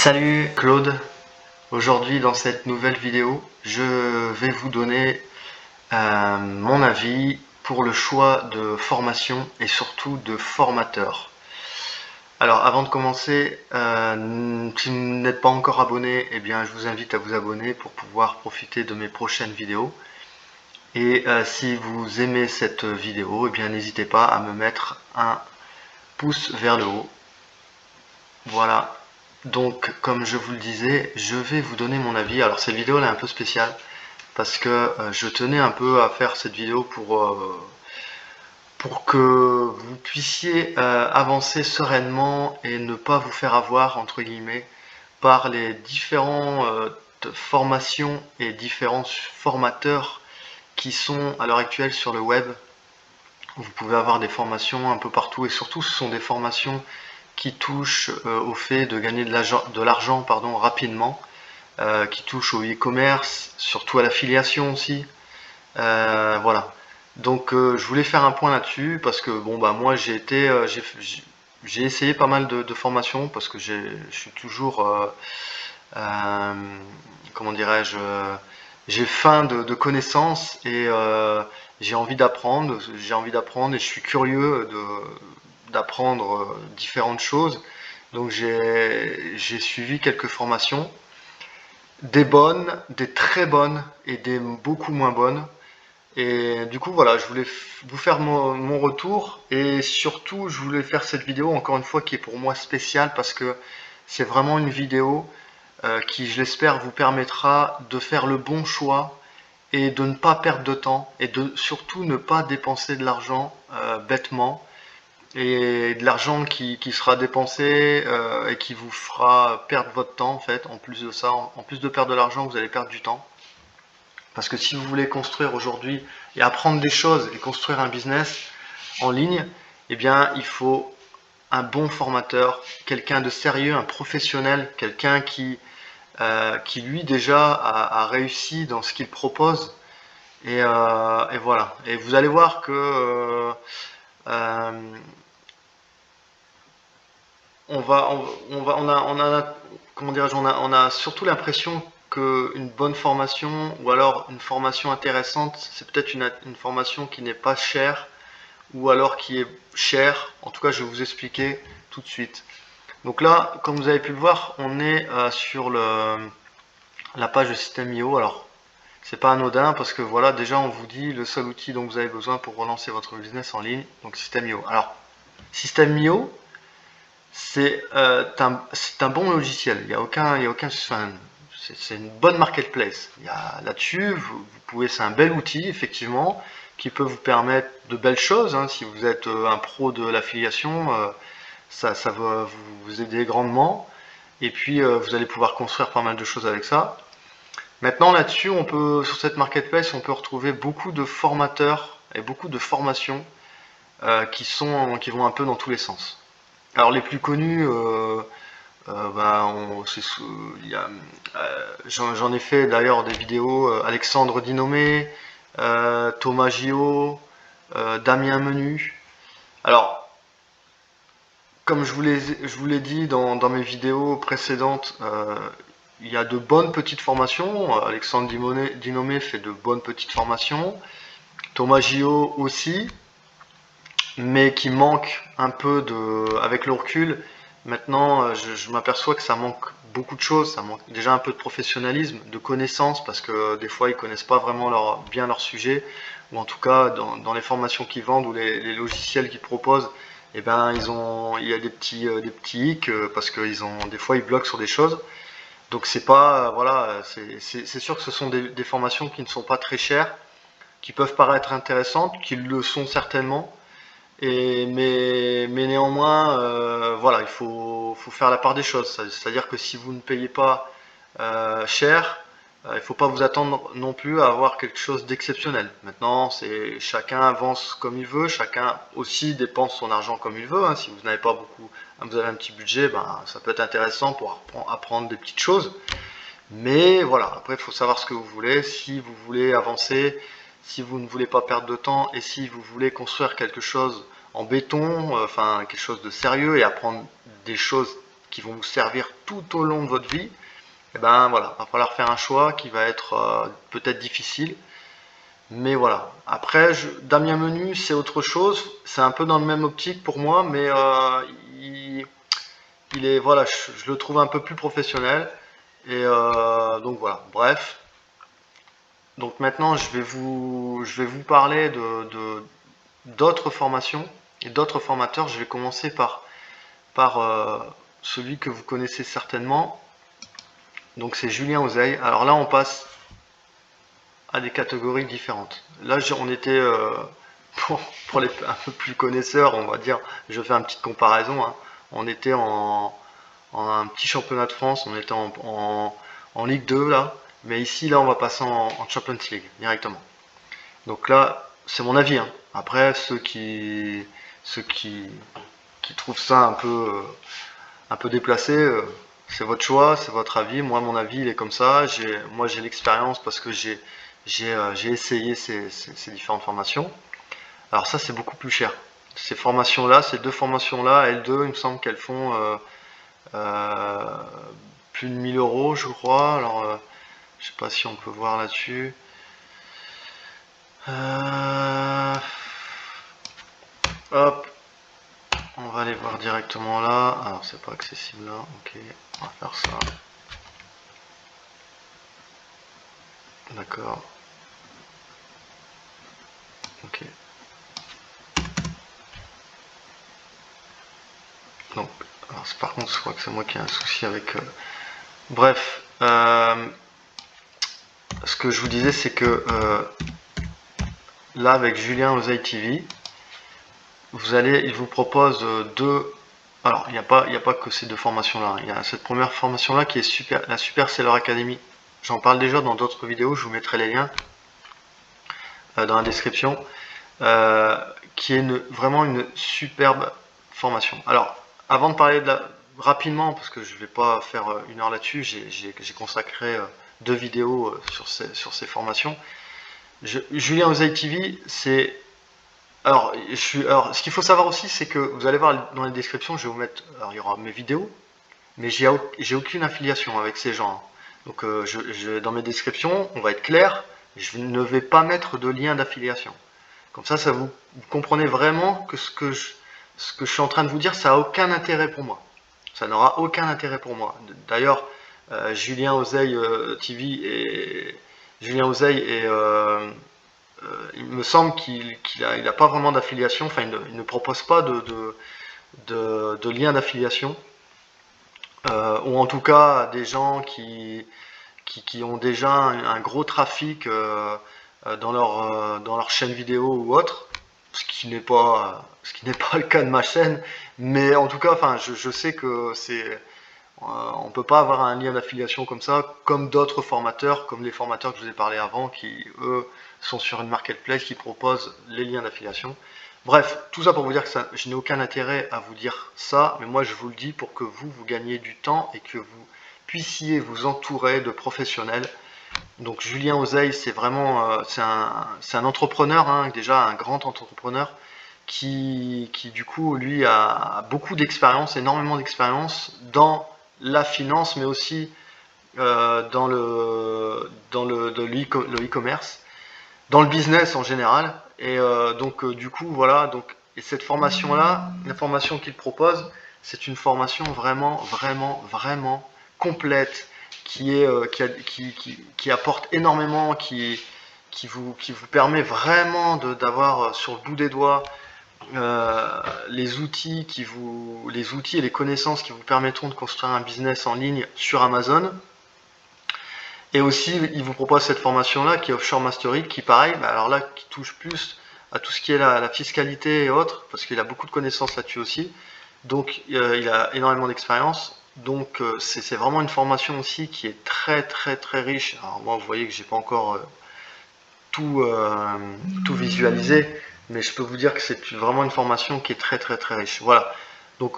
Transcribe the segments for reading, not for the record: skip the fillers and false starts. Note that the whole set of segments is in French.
Salut Claude, aujourd'hui dans cette nouvelle vidéo, je vais vous donner mon avis pour le choix de formation et surtout de formateur. Alors avant de commencer, si vous n'êtes pas encore abonné, eh bien je vous invite à vous abonner pour pouvoir profiter de mes prochaines vidéos. Et si vous aimez cette vidéo, eh bien n'hésitez pas à me mettre un pouce vers le haut. Voilà. Donc, comme je vous le disais, je vais vous donner mon avis. Alors, cette vidéo elle est un peu spéciale parce que je tenais un peu à faire cette vidéo pour que vous puissiez avancer sereinement et ne pas vous faire avoir, entre guillemets, par les différentes formations et différents formateurs qui sont à l'heure actuelle sur le web. Vous pouvez avoir des formations un peu partout et surtout ce sont des formations qui touchent au fait de gagner de l'argent rapidement, qui touchent au e-commerce, surtout à l'affiliation aussi. Voilà. Donc je voulais faire un point là-dessus parce que bon bah moi j'ai essayé pas mal de formations parce que je suis toujours comment dirais-je, j'ai faim de connaissances et j'ai envie d'apprendre et je suis curieux d'apprendre différentes choses. Donc j'ai suivi quelques formations, des bonnes, des très bonnes et des beaucoup moins bonnes. Et du coup voilà, je voulais vous faire mon retour et surtout je voulais faire cette vidéo encore une fois qui est pour moi spéciale parce que c'est vraiment une vidéo qui, je l'espère, vous permettra de faire le bon choix et de ne pas perdre de temps et de surtout ne pas dépenser de l'argent bêtement et de l'argent qui sera dépensé et qui vous fera perdre votre temps en fait. En plus de ça, en plus de perdre de l'argent, vous allez perdre du temps. Parce que si vous voulez construire aujourd'hui et apprendre des choses et construire un business en ligne, eh bien il faut un bon formateur, quelqu'un de sérieux, un professionnel, quelqu'un qui lui déjà a réussi dans ce qu'il propose. Et voilà. Et vous allez voir que euh, on a, comment dirais-je, on a surtout l'impression qu'une bonne formation ou alors une formation intéressante, c'est peut-être une formation qui n'est pas chère ou alors qui est chère. En tout cas, je vais vous expliquer tout de suite. Donc là, comme vous avez pu le voir, on est sur la page de System.io. Alors, c'est pas anodin parce que voilà, déjà on vous dit le seul outil dont vous avez besoin pour relancer votre business en ligne, donc System.io. Alors, System.io, c'est un bon logiciel. Il y a aucun, enfin, c'est une bonne marketplace. Il y a là-dessus, vous pouvez, c'est un bel outil effectivement qui peut vous permettre de belles choses. Hein. Si vous êtes un pro de l'affiliation, ça va vous aider grandement. Et puis vous allez pouvoir construire pas mal de choses avec ça. Maintenant là-dessus, sur cette marketplace, on peut retrouver beaucoup de formateurs et beaucoup de formations qui vont un peu dans tous les sens. Alors les plus connus, j'en ai fait d'ailleurs des vidéos, Alexandre Dinomé, Thomas Gillot, Damien Menu. Alors, comme je vous l'ai dit dans mes vidéos précédentes, il y a de bonnes petites formations. Alexandre Dinomé fait de bonnes petites formations. Thomas Gillot aussi, mais qui manque un peu avec le recul. Maintenant, je m'aperçois que ça manque beaucoup de choses. Ça manque déjà un peu de professionnalisme, de connaissances, parce que des fois, ils connaissent pas vraiment bien leur sujet, ou en tout cas, dans les formations qu'ils vendent ou les logiciels qu'ils proposent, eh ben, il y a des petits hicks, parce que des fois, ils bloquent sur des choses. Donc c'est pas, voilà, c'est sûr que ce sont des formations qui ne sont pas très chères, qui peuvent paraître intéressantes, qui le sont certainement, mais néanmoins, voilà, faut faire la part des choses. C'est-à-dire que si vous ne payez pas cher, il ne faut pas vous attendre non plus à avoir quelque chose d'exceptionnel. Maintenant, c'est chacun avance comme il veut, chacun aussi dépense son argent comme il veut. Hein. Si vous n'avez pas beaucoup, vous avez un petit budget, ben, ça peut être intéressant pour apprendre des petites choses. Mais voilà, après il faut savoir ce que vous voulez. Si vous voulez avancer, si vous ne voulez pas perdre de temps et si vous voulez construire quelque chose en béton, enfin quelque chose de sérieux et apprendre des choses qui vont vous servir tout au long de votre vie, et ben voilà, va falloir faire un choix qui va être peut-être difficile. Mais voilà. Après, Damien Menu, c'est autre chose. C'est un peu dans le même optique pour moi, mais il est, voilà, je le trouve un peu plus professionnel. Et donc voilà. Bref. Donc maintenant, je vais vous parler d'autres formations et d'autres formateurs. Je vais commencer par celui que vous connaissez certainement. Donc c'est Julien Ozeil. Alors là, on passe à des catégories différentes. Là, on était, pour les un peu plus connaisseurs, on va dire, je fais une petite comparaison, hein. On était en un petit championnat de France, on était en Ligue 2 là, mais ici, là, on va passer en Champions League directement. Donc là, c'est mon avis, hein. Après, ceux qui trouvent ça un peu déplacé, c'est votre choix, c'est votre avis. Moi, mon avis, il est comme ça. Moi, j'ai l'expérience parce que j'ai essayé ces différentes formations. Alors ça, c'est beaucoup plus cher. Ces formations-là, ces deux formations-là, L2, il me semble qu'elles font plus de 1000 euros, je crois. Alors, je sais pas si on peut voir là-dessus. Hop, on va aller voir directement là. Alors, c'est pas accessible là. Ok, on va faire ça. D'accord. Ok. Donc, alors, par contre, je crois que c'est moi qui ai un souci avec. Bref, ce que je vous disais, c'est que là, avec Julien Ozeil TV, il vous propose deux. Alors, il n'y a pas que ces deux formations-là. Il y a cette première formation-là qui est la Super Seller Academy. J'en parle déjà dans d'autres vidéos. Je vous mettrai les liens dans la description. Qui est vraiment une superbe formation. Alors, avant de parler rapidement, parce que je ne vais pas faire une heure là-dessus, j'ai consacré 2 vidéos sur ces formations. Julien Ozeil TV, c'est... Alors, ce qu'il faut savoir aussi, c'est que vous allez voir dans les descriptions, je vais vous mettre... Alors, il y aura mes vidéos, mais j'ai aucune affiliation avec ces gens. Donc, dans mes descriptions, on va être clair, je ne vais pas mettre de lien d'affiliation. Comme ça, vous comprenez vraiment que ce que je suis en train de vous dire, ça n'a aucun intérêt pour moi. Ça n'aura aucun intérêt pour moi. D'ailleurs, Julien Ozeil TV et Julien Ozeil il me semble qu'il n'a pas vraiment d'affiliation. Enfin, il ne propose pas de lien d'affiliation, ou en tout cas des gens qui ont déjà un gros trafic dans leur chaîne vidéo ou autre, ce qui n'est pas le cas de ma chaîne, mais en tout cas, enfin, je sais que on peut pas avoir un lien d'affiliation comme ça, comme d'autres formateurs, comme les formateurs que je vous ai parlé avant, qui eux sont sur une marketplace qui propose les liens d'affiliation. Bref, tout ça pour vous dire que je n'ai aucun intérêt à vous dire ça, mais moi je vous le dis pour que vous gagnez du temps et que vous puissiez vous entourer de professionnels. Donc Julien Ozeil, c'est vraiment c'est un entrepreneur, hein, déjà un grand entrepreneur qui du coup lui a beaucoup d'expérience, énormément d'expérience dans la finance, mais aussi dans le e-commerce, dans le business en général. Et donc du coup voilà, donc et cette formation là, la formation qu'il propose, c'est une formation vraiment complète, qui apporte énormément, qui vous permet vraiment d'avoir sur le bout des doigts les outils et les connaissances qui vous permettront de construire un business en ligne sur Amazon. Et aussi, il vous propose cette formation-là qui est Offshore Mastery, qui pareil, alors là, qui touche plus à tout ce qui est la fiscalité et autres, parce qu'il a beaucoup de connaissances là-dessus aussi. Donc, il a énormément d'expérience. Donc, c'est vraiment une formation aussi qui est très riche. Alors moi, vous voyez que j'ai pas encore tout visualisé, mais je peux vous dire que c'est vraiment une formation qui est très riche. Voilà. Donc,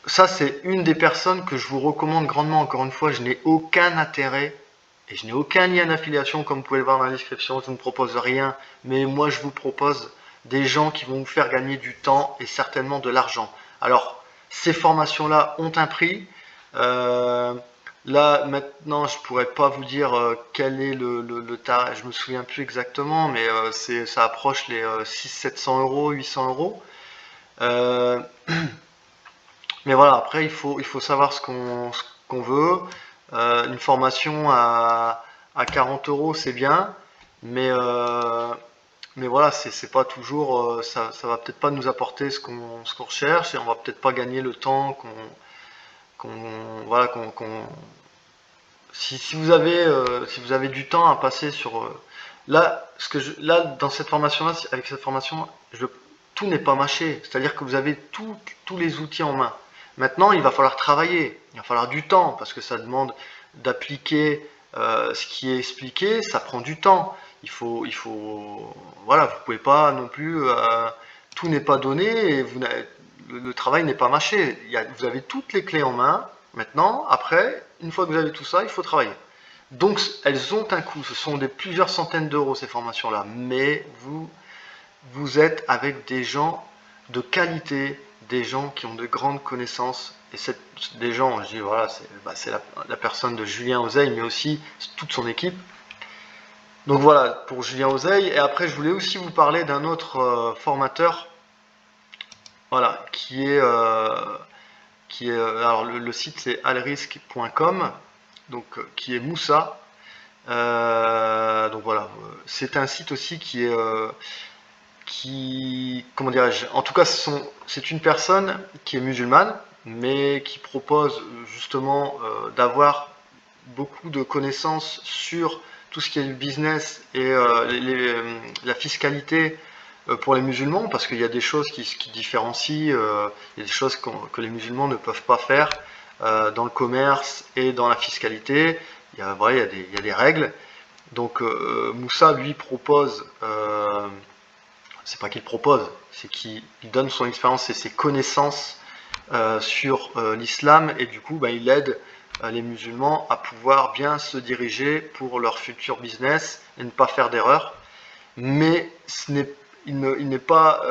ça, c'est une des personnes que je vous recommande grandement. Encore une fois, je n'ai aucun intérêt et je n'ai aucun lien d'affiliation, comme vous pouvez le voir dans la description. Je ne propose rien, mais moi, je vous propose des gens qui vont vous faire gagner du temps et certainement de l'argent. Alors, ces formations-là ont un prix. Euh, Là, maintenant, je pourrais pas vous dire quel est le tarif, je me souviens plus exactement, mais ça approche les 600-700 euros, 800 euros. Euh, mais voilà, après, il faut savoir ce qu'on veut. Une formation à 40 euros, c'est bien, mais, mais voilà, c'est pas toujours, ça va peut-être pas nous apporter ce qu'on recherche, et on va peut-être pas gagner le temps voilà, si vous avez du temps à passer sur, là, là, dans cette formation-là, avec cette formation, tout n'est pas mâché. C'est-à-dire que vous avez tous les outils en main. Maintenant, il va falloir travailler, il va falloir du temps, parce que ça demande d'appliquer ce qui est expliqué, ça prend du temps. Voilà, vous pouvez pas non plus, tout n'est pas donné, et le travail n'est pas mâché. Vous avez toutes les clés en main. Maintenant, après, une fois que vous avez tout ça, il faut travailler. Donc, elles ont un coût. Ce sont plusieurs centaines d'euros, ces formations-là. Mais vous êtes avec des gens de qualité, des gens qui ont de grandes connaissances. Et des gens, je dis, voilà, c'est la personne de Julien Ozeil, mais aussi toute son équipe. Donc voilà, pour Julien Ozeil. Et après, je voulais aussi vous parler d'un autre formateur, voilà, alors le site c'est alrisque.com, donc qui est Moussa. Donc voilà, c'est un site aussi comment dirais-je, en tout cas c'est une personne qui est musulmane, mais qui propose justement d'avoir beaucoup de connaissances sur tout ce qui est le business et la fiscalité pour les musulmans, parce qu'il y a des choses qui différencient, il y a des choses que les musulmans ne peuvent pas faire dans le commerce et dans la fiscalité. Voilà, il y a des règles. Donc Moussa lui propose, c'est pas qu'il propose, c'est qu'il donne son expérience et ses connaissances sur l'islam, et du coup il aide les musulmans à pouvoir bien se diriger pour leur futur business et ne pas faire d'erreurs. Mais il n'est pas,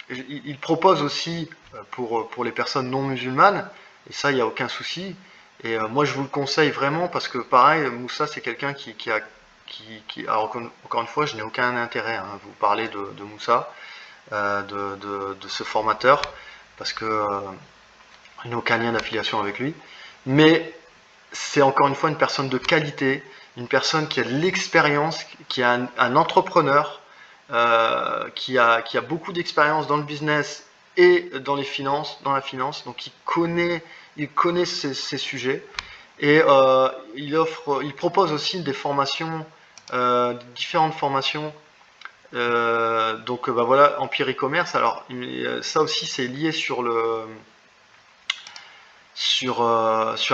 il propose aussi pour les personnes non musulmanes, et ça il n'y a aucun souci. Et moi je vous le conseille vraiment, parce que pareil, Moussa c'est quelqu'un alors encore une fois, je n'ai aucun intérêt à vous parler de Moussa, de ce formateur, parce que je n'ai aucun lien d'affiliation avec lui. Mais c'est encore une fois une personne de qualité, une personne qui a de l'expérience, qui est un entrepreneur, qui a beaucoup d'expérience dans le business et dans la finance, donc il connaît ces sujets, et il propose aussi des formations, différentes formations. Donc voilà, Empire e-commerce. Alors ça aussi c'est lié sur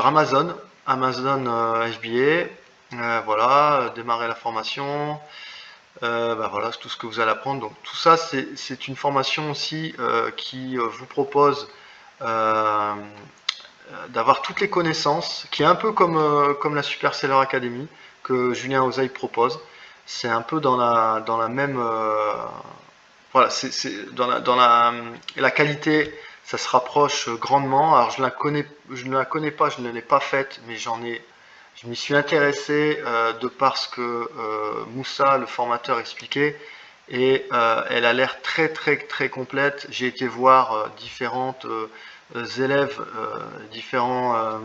Amazon, FBA. Voilà, démarrer la formation. Voilà, c'est tout ce que vous allez apprendre. Donc tout ça, c'est une formation aussi qui vous propose d'avoir toutes les connaissances, qui est un peu comme la Super Seller Academy que Julien Ozeil propose. C'est un peu dans la même, voilà, c'est la qualité, ça se rapproche grandement. Alors je ne la connais pas, je ne l'ai pas faite, mais je m'y suis intéressé de par ce que Moussa, le formateur, expliquait, et elle a l'air très très très complète. J'ai été voir différentes élèves, différents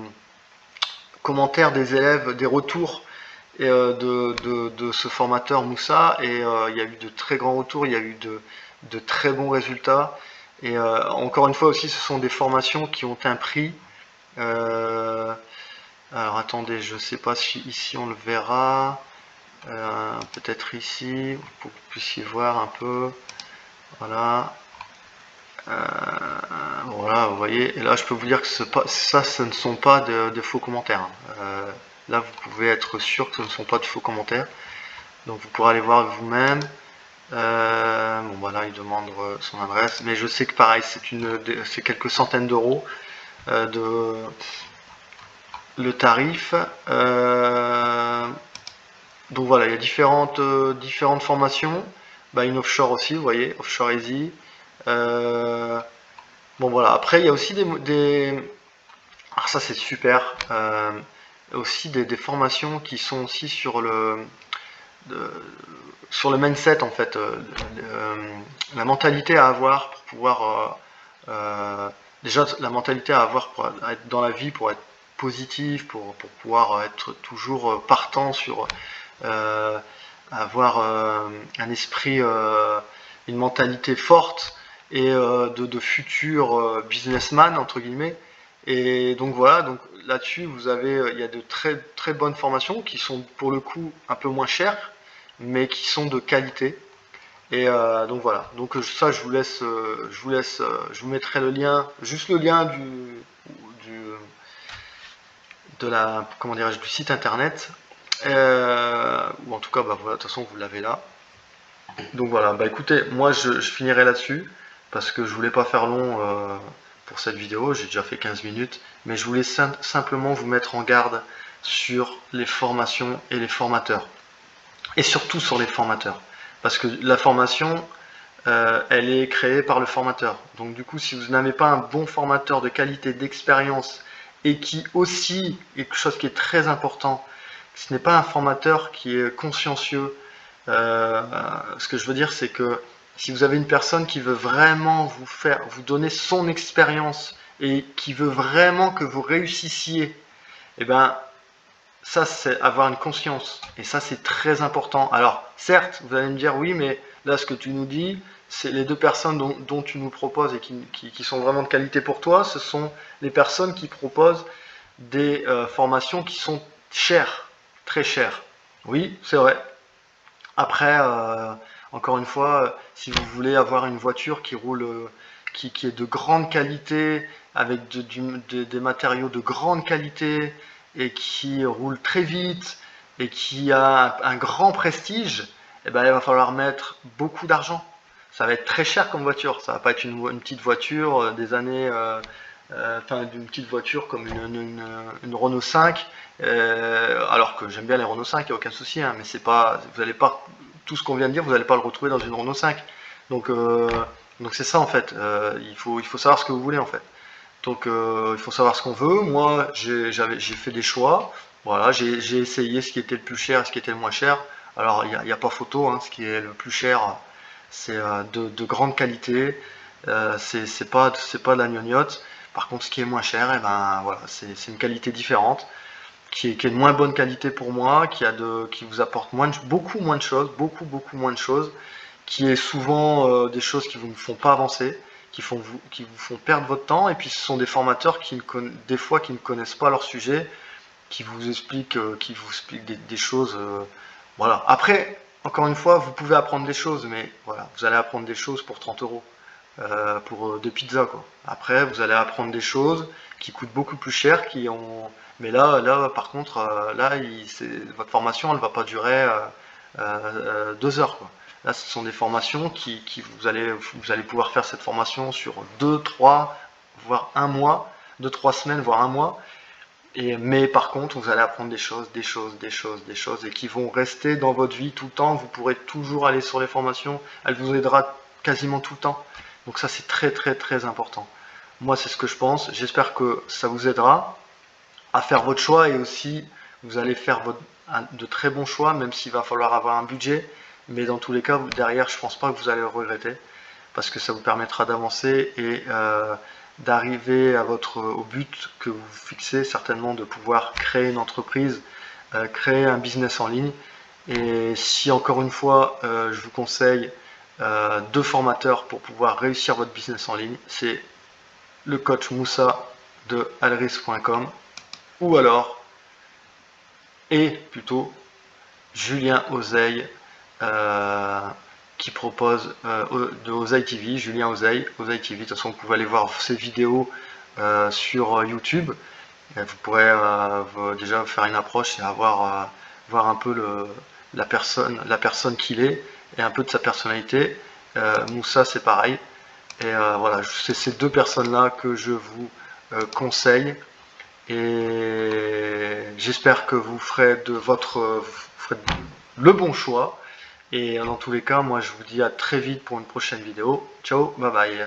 commentaires des élèves, des retours et, de ce formateur Moussa, et il y a eu de très grands retours, il y a eu de très bons résultats. Et encore une fois aussi, ce sont des formations qui ont un prix. Alors attendez, je ne sais pas si ici on le verra. Peut-être ici, pour que vous puissiez voir un peu. Voilà. Voilà, vous voyez. Et là, je peux vous dire que ce ne sont pas de faux commentaires. Là, vous pouvez être sûr que ce ne sont pas de faux commentaires. Donc, vous pourrez aller voir vous-même. Bon, voilà, il demande son adresse. Mais je sais que pareil, c'est quelques centaines d'euros le tarif. Donc voilà, il y a différentes formations. Une offshore aussi, vous voyez, offshore easy. Bon voilà, après il y a aussi Alors ça c'est super. Aussi des formations qui sont aussi de- sur le mindset en fait, la mentalité à avoir pour pouvoir déjà la mentalité à avoir pour être dans la vie, pour être positif, pour pouvoir être toujours partant sur euh, avoir un esprit, une mentalité forte et de futur businessman entre guillemets. Et donc voilà, donc là-dessus vous avez, il y a de très très bonnes formations qui sont pour le coup un peu moins chères, mais qui sont de qualité. Et donc voilà, donc ça je vous mettrai le lien, juste le lien du de la, comment dirais-je, du site internet, ou en tout cas, bah voilà, de toute façon vous l'avez là. Donc voilà, bah écoutez, moi je finirai là-dessus, parce que je voulais pas faire long pour cette vidéo, j'ai déjà fait 15 minutes, mais je voulais simplement vous mettre en garde sur les formations et les formateurs, et surtout sur les formateurs, parce que la formation, elle est créée par le formateur. Donc du coup, si vous n'avez pas un bon formateur de qualité, d'expérience, et qui aussi, quelque chose qui est très important, ce n'est pas un formateur qui est consciencieux. Ce que je veux dire, c'est que si vous avez une personne qui veut vraiment vous donner son expérience et qui veut vraiment que vous réussissiez, eh ben, ça, c'est avoir une conscience. Et ça, c'est très important. Alors, certes, vous allez me dire, oui, mais là, ce que tu nous dis, c'est les deux personnes dont tu nous proposes et qui sont vraiment de qualité pour toi, ce sont les personnes qui proposent des formations qui sont chères, très chères. Oui, c'est vrai. Après, encore une fois, si vous voulez avoir une voiture qui roule, qui est de grande qualité, avec des matériaux de grande qualité, et qui roule très vite, et qui a un grand prestige, eh ben, il va falloir mettre beaucoup d'argent. Ça va être très cher comme voiture. Ça va pas être une petite voiture des années, enfin d'une petite voiture comme une Renault 5. Alors que j'aime bien les Renault 5, il n'y a aucun souci, hein, mais c'est pas, vous n'allez pas, tout ce qu'on vient de dire, vous n'allez pas le retrouver dans une Renault 5. Donc, donc c'est ça en fait. Il faut savoir ce que vous voulez en fait. Donc il faut savoir ce qu'on veut. Moi, j'ai fait des choix. Voilà, j'ai essayé ce qui était le plus cher et ce qui était le moins cher. Alors il n'y a pas photo, hein, ce qui est le plus cher, c'est de grande qualité. C'est pas de la gnognotte. Par contre, ce qui est moins cher, et ben voilà, c'est une qualité différente, qui est de moins bonne qualité pour moi, qui vous apporte beaucoup moins de choses, beaucoup moins de choses, qui est souvent des choses qui vous ne font pas avancer, qui vous font perdre votre temps, et puis ce sont des formateurs des fois qui ne connaissent pas leur sujet, qui vous expliquent des choses. Voilà. Après, encore une fois, vous pouvez apprendre des choses, mais voilà, vous allez apprendre des choses pour 30 euros pour des pizzas quoi. Après, vous allez apprendre des choses qui coûtent beaucoup plus cher, mais là, par contre, là, votre formation, elle va pas durer 2 heures quoi. Là, ce sont des formations vous allez pouvoir faire cette formation sur 2, 3, voire un mois, 2, 3 semaines, voire un mois. Mais par contre, vous allez apprendre des choses, des choses, des choses, des choses, et qui vont rester dans votre vie tout le temps. Vous pourrez toujours aller sur les formations. Elle vous aidera quasiment tout le temps. Donc ça, c'est très, très, très important. Moi, c'est ce que je pense. J'espère que ça vous aidera à faire votre choix, et aussi, vous allez faire de très bons choix, même s'il va falloir avoir un budget. Mais dans tous les cas, derrière, je pense pas que vous allez le regretter, parce que ça vous permettra d'avancer et d'arriver au but que vous fixez, certainement de pouvoir créer une entreprise, créer un business en ligne. Et si encore une fois, je vous conseille 2 formateurs pour pouvoir réussir votre business en ligne, c'est le coach Moussa de alris.com, ou alors, et plutôt, Julien Oseille, euh, qui propose de Oseille TV, Julien Oseille, Oseille TV. De toute façon, vous pouvez aller voir ses vidéos sur YouTube. Et vous pourrez déjà faire une approche et voir un peu la personne qu'il est, et un peu de sa personnalité. Moussa, c'est pareil. Et voilà, c'est ces 2 personnes-là que je vous conseille. Et j'espère que vous ferez le bon choix. Et dans tous les cas, moi je vous dis à très vite pour une prochaine vidéo. Ciao, bye bye.